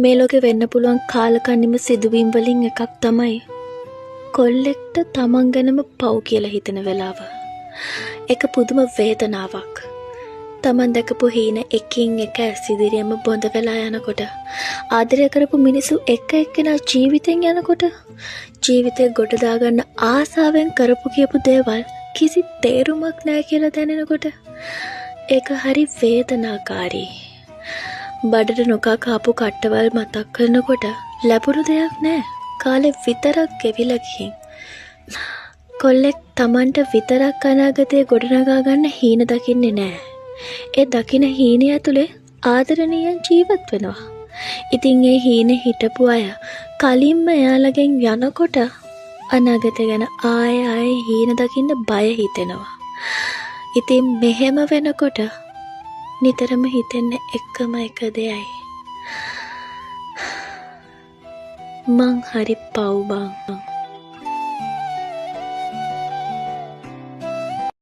මේ ලෝකේ වෙන්න පුළුවන් කාලකන්නිම සිදුවීම් වලින් එකක් තමයි කොල්ලෙක්ට තමන් ගැනම පව් කියලා හිතෙන වෙලාව. ඒක පුදුම වේදනාවක්. තමන් දැකපු හීන එකින් එක ඇසිදිරියම බොඳ වෙලා යනකොට, ආදරය කරපු මිනිස්සු එක එක්කෙනා ජීවිතෙන් යනකොට, ජීවිතේ ගොඩ දාගන්න ආසාවෙන් කරපු කියපු දේවල් කිසි තේරුමක් නැහැ කියලා දැනෙනකොට, ඒක හරි වේදනාකාරී. බඩට නොකා කාපු කට්ටවල් මතක් කරනකොට ලැබුණු දෙයක් නෑ. කාලේ විතරක් ගෙවිලා ගිහින්. කොල්ලෙක් Tamanට විතරක් අනාගතේ ගොඩනගා ගන්න හීන දකින්නේ නෑ. ඒ දකින හීනේ ඇතුලේ ආදරණීයන් ජීවත් වෙනවා. ඉතින් ඒ හීනේ හිටපු අය කලින්ම එයාලගෙන් යනකොට අනාගතය ගැන ආයේ හීන දකින්න බය හිතෙනවා. ඉතින් මෙහෙම වෙනකොට නිතරම හිතෙන්නේ එකම එක දෙයයි. මං හරි පව් බං.